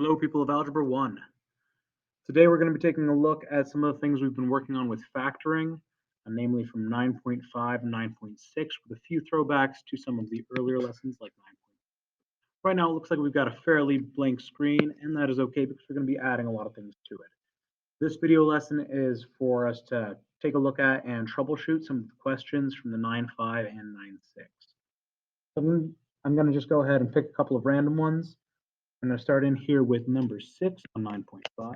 Hello, people of Algebra 1. Today we're going to be taking a look at some of the things we've been working on with factoring, namely from 9.5 and 9.6, with a few throwbacks to some of the earlier lessons like 9. Right now it looks like we've got a fairly blank screen, and that is okay because we're going to be adding a lot of things to it. This video lesson is for us to take a look at and troubleshoot some of the questions from the 9.5 and 9.6. So I'm going to just go ahead and pick a couple of random ones. I'm going to start in here with number 6 on 9.5.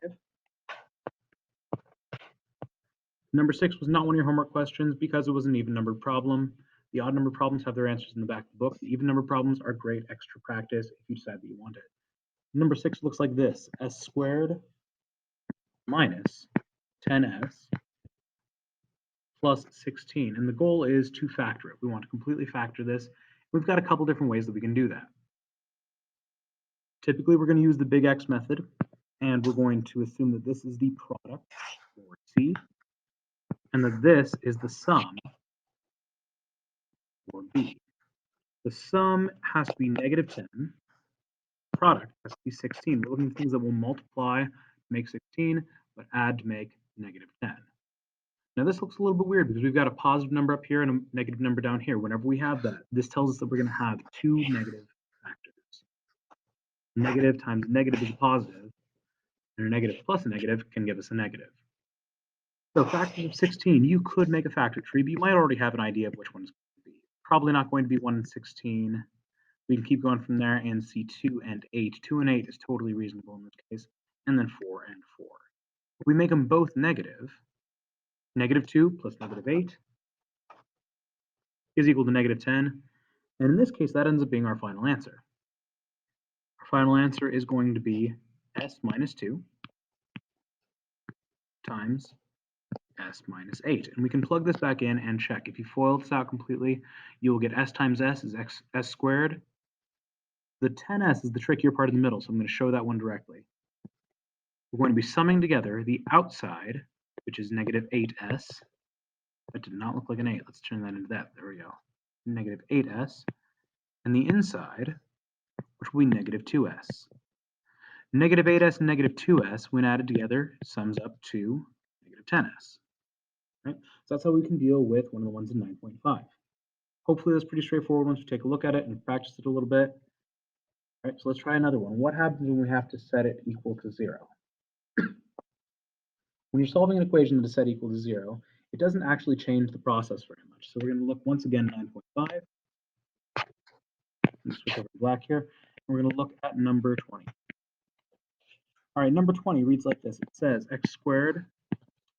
Number 6 was not one of your homework questions because it was an even-numbered problem. The odd-numbered problems have their answers in the back of the book. The even-numbered problems are great extra practice if you decide that you want it. Number 6 looks like this: s squared minus 10s plus 16. And the goal is to factor it. We want to completely factor this. We've got a couple different ways that we can do that. Typically, we're going to use the big X method, and we're going to assume that this is the product, or C, and that this is the sum, or B. The sum has to be negative 10. The product has to be 16. We're looking at things that will multiply to make 16, but add to make negative 10. Now this looks a little bit weird because we've got a positive number up here and a negative number down here. Whenever we have that, this tells us that we're going to have two negative factors. Negative times negative is a positive, and a negative plus a negative can give us a negative. So factors of 16, you could make a factor tree, but you might already have an idea of which one is going to be. Probably not going to be 1 and 16. We can keep going from there and see 2 and 8. 2 and 8 is totally reasonable in this case, and then 4 and 4. If we make them both negative, negative 2 plus negative 8 is equal to negative 10, and in this case, that ends up being our final answer. Our final answer is going to be s minus 2 times s minus 8. And we can plug this back in and check. If you FOIL this out completely, you will get s times s is s squared. The 10s is the trickier part in the middle, so I'm going to show that one directly. We're going to be summing together the outside, which is negative 8s. That did not look like an 8. Let's turn that into that. There we go. Negative 8s. And the inside, which will be negative 2s. Negative 8s and negative 2s, when added together, sums up to negative 10s. Right? So that's how we can deal with one of the ones in 9.5. Hopefully that's pretty straightforward once we take a look at it and practice it a little bit. All right, so let's try another one. What happens when we have to set it equal to 0? When you're solving an equation that is set equal to 0, it doesn't actually change the process very much. So we're going to look once again 9.5. Switch over to black here. And we're going to look at number 20. All right, number 20 reads like this. It says x squared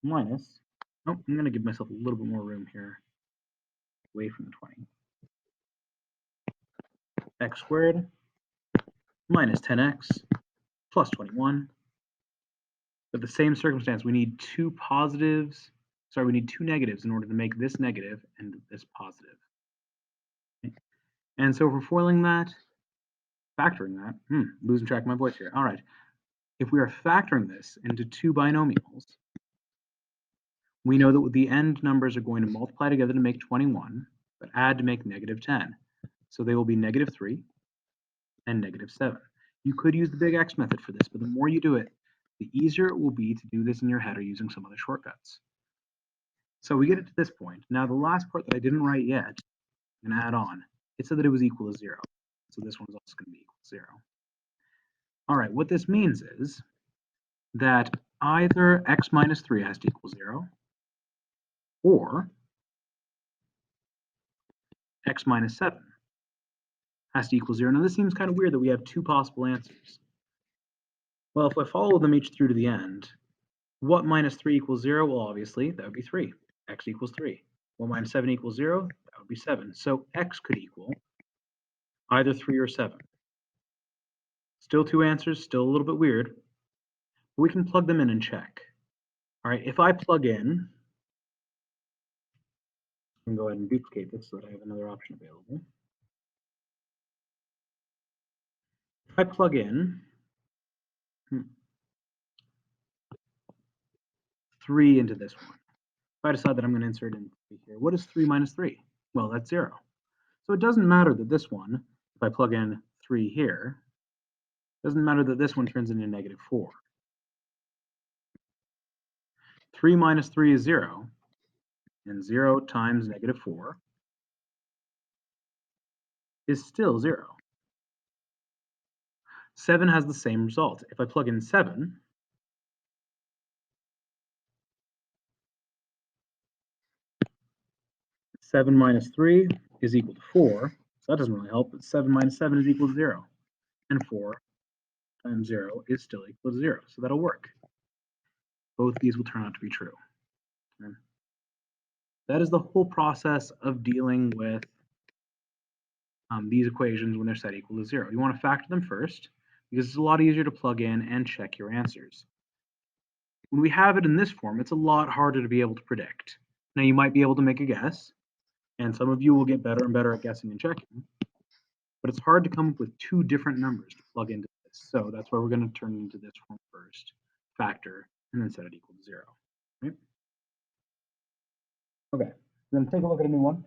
minus, oh, I'm going to give myself a little bit more room here, away from the 20. X squared minus 10x plus 21. But the same circumstance, we need two negatives in order to make this negative and this positive. Okay. And so if we're foiling that, factoring that, losing track of my voice here. All right, if we are factoring this into two binomials, we know that the end numbers are going to multiply together to make 21, but add to make negative 10. So they will be negative 3 and negative 7. You could use the big X method for this, but the more you do it, the easier it will be to do this in your head or using some other shortcuts. So we get it to this point. Now the last part that I didn't write yet, I'm going to add on. It said that it was equal to 0. So this one's also going to be equal to 0. All right, what this means is that either x minus 3 has to equal 0, or x minus 7 has to equal 0. Now this seems kind of weird that we have two possible answers. Well, if I follow them each through to the end, what minus 3 equals 0? Well, obviously, that would be 3. X equals 3. What minus 7 equals 0? That would be 7. So x could equal either 3 or 7. Still two answers, still a little bit weird. But we can plug them in and check. All right, if I plug in, I can go ahead and duplicate this so that I have another option available. If I plug in 3 into this one, if I decide that I'm going to insert in 3 here, what is 3 minus 3? Well, that's 0. So it doesn't matter that this one, if I plug in 3 here, Doesn't matter that this one turns into negative 4. 3 minus 3 is 0, and 0 times negative 4 is still 0. 7 has the same result. If I plug in 7, seven minus 3 is equal to 4. So that doesn't really help, but 7 minus 7 is equal to 0. And 4 times 0 is still equal to 0. So that'll work. Both these will turn out to be true. Okay. That is the whole process of dealing with these equations when they're set equal to 0. You want to factor them first because it's a lot easier to plug in and check your answers. When we have it in this form, it's a lot harder to be able to predict. Now, you might be able to make a guess, and some of you will get better and better at guessing and checking, but it's hard to come up with two different numbers to plug into this. So that's why we're going to turn it into this form first, factor, and then set it equal to 0. Right? Okay, we're going to take a look at a new one.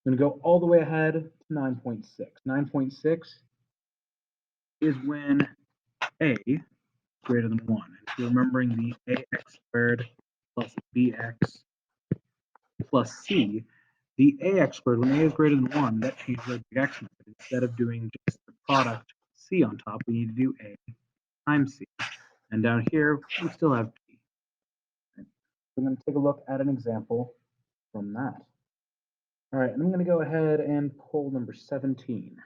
I'm going to go all the way ahead to 9.6. 9.6 is when a greater than 1. And if you're remembering the ax squared plus bx plus c, the ax squared, when a is greater than 1, that changes our big X method. Instead of doing just the product c on top, we need to do a times c. And down here, we still have b. So I'm going to take a look at an example from that. All right, and I'm going to go ahead and pull number 17.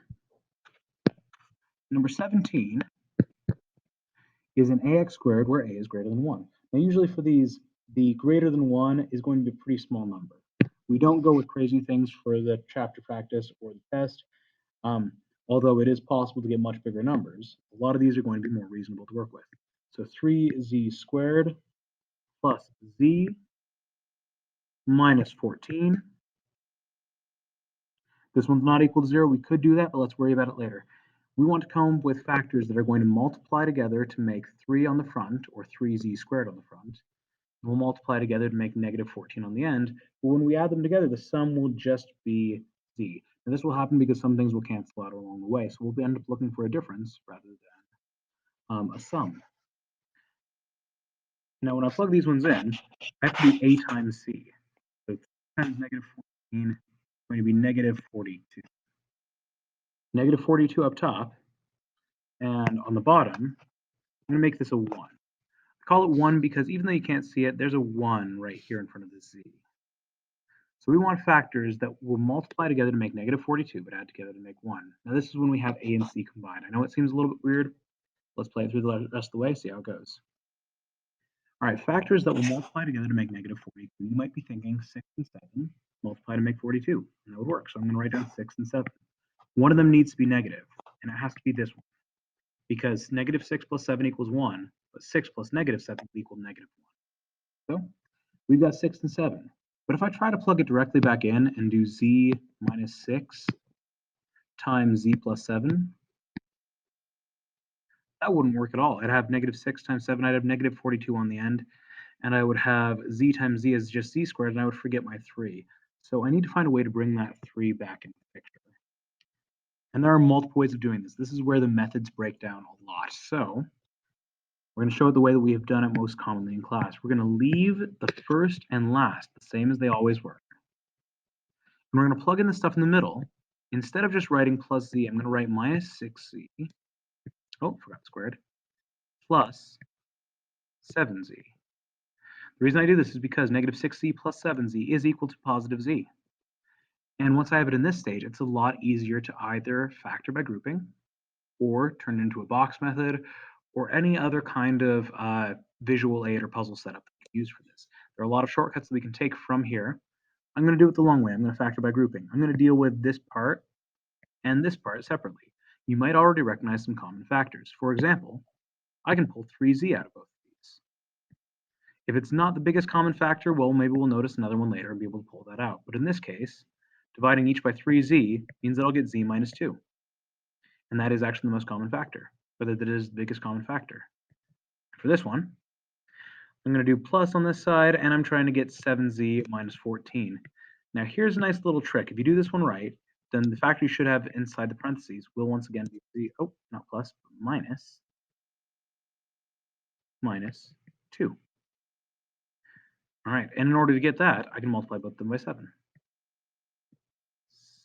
Number 17 is an ax squared where a is greater than 1. Now, usually for these, the greater than 1 is going to be a pretty small number. We don't go with crazy things for the chapter practice or the test, although it is possible to get much bigger numbers. A lot of these are going to be more reasonable to work with. So 3z squared plus z minus 14. This one's not equal to 0. We could do that, but let's worry about it later. We want to come up with factors that are going to multiply together to make 3 on the front, or 3z squared on the front. We'll multiply together to make negative 14 on the end. But when we add them together, the sum will just be z. And this will happen because some things will cancel out along the way. So we'll end up looking for a difference rather than a sum. Now, when I plug these ones in, I have to do a times c. So 3 times negative 14 is going to be negative 42. Negative 42 up top, and on the bottom, I'm going to make this a 1. I call it 1 because even though you can't see it, there's a 1 right here in front of the z. So we want factors that will multiply together to make negative 42, but add together to make 1. Now this is when we have a and c combined. I know it seems a little bit weird. Let's play it through the rest of the way, see how it goes. All right, factors that will multiply together to make negative 42. You might be thinking 6 and 7 multiply to make 42, and that would work. So I'm going to write down 6 and 7. One of them needs to be negative, and it has to be this one, because negative 6 plus 7 equals 1, but 6 plus negative 7 will equal negative 1. So we've got 6 and 7. But if I try to plug it directly back in and do z minus 6 times z plus 7, that wouldn't work at all. I'd have negative 6 times 7, I'd have negative 42 on the end, and I would have z times z as just z squared, and I would forget my 3. So I need to find a way to bring that 3 back into the picture. And there are multiple ways of doing this. This is where the methods break down a lot. So we're going to show it the way that we have done it most commonly in class. We're going to leave the first and last the same as they always were. And we're going to plug in the stuff in the middle. Instead of just writing plus z, I'm going to write minus 6z. Oh, forgot squared. Plus 7z. The reason I do this is because negative 6z plus 7z is equal to positive z. And once I have it in this stage, it's a lot easier to either factor by grouping or turn it into a box method or any other kind of visual aid or puzzle setup that we can use for this. There are a lot of shortcuts that we can take from here. I'm going to do it the long way. I'm going to factor by grouping. I'm going to deal with this part and this part separately. You might already recognize some common factors. For example, I can pull 3z out of both of these. If it's not the biggest common factor, well, maybe we'll notice another one later and be able to pull that out. But in this case, dividing each by 3z means that I'll get z minus 2. And that is actually the most common factor, or that it is the biggest common factor. For this one, I'm going to do plus on this side, and I'm trying to get 7z minus 14. Now here's a nice little trick. If you do this one right, then the factor you should have inside the parentheses will once again be 3, oh, not plus, but minus 2. All right, and in order to get that, I can multiply both of them by 7.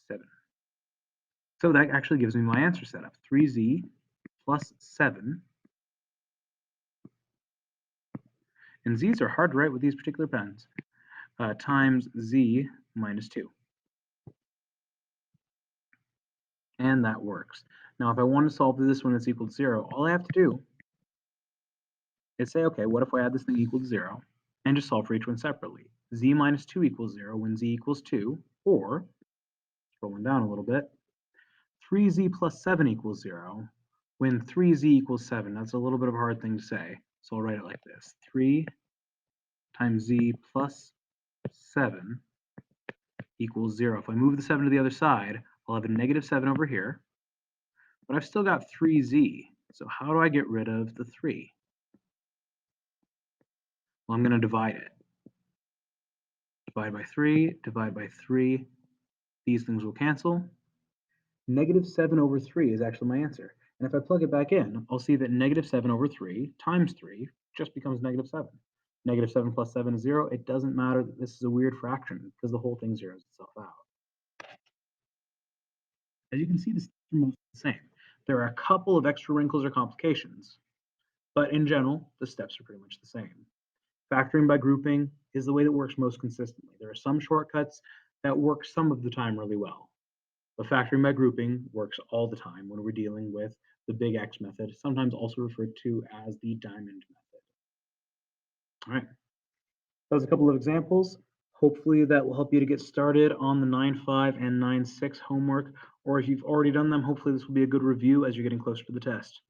7. So that actually gives me my answer set up. 3z plus 7. And z's are hard to write with these particular pens. Times z minus 2. And that works. Now, if I want to solve this one that's equal to 0, all I have to do is say, okay, what if I add this thing equal to 0? And just solve for each one separately. Z minus 2 equals 0 when z equals 2, or, scrolling down a little bit, 3z plus 7 equals 0 when 3z equals 7. That's a little bit of a hard thing to say, so I'll write it like this. 3 times z plus 7 equals 0. If I move the 7 to the other side, I'll have a negative 7 over here, but I've still got 3z. So how do I get rid of the 3? Well, I'm going to divide it. Divide by 3, divide by 3. These things will cancel. Negative 7 over 3 is actually my answer. And if I plug it back in, I'll see that negative 7 over 3 times 3 just becomes negative 7. Negative 7 plus 7 is 0. It doesn't matter that this is a weird fraction because the whole thing zeroes itself out. As you can see, the steps are mostly the same. There are a couple of extra wrinkles or complications, but in general, the steps are pretty much the same. Factoring by grouping is the way that works most consistently. There are some shortcuts that work some of the time really well, but factoring by grouping works all the time when we're dealing with the big X method, sometimes also referred to as the diamond method. All right, that was a couple of examples. Hopefully that will help you to get started on the 9.5 and 9.6 homework, or if you've already done them, hopefully this will be a good review as you're getting closer to the test.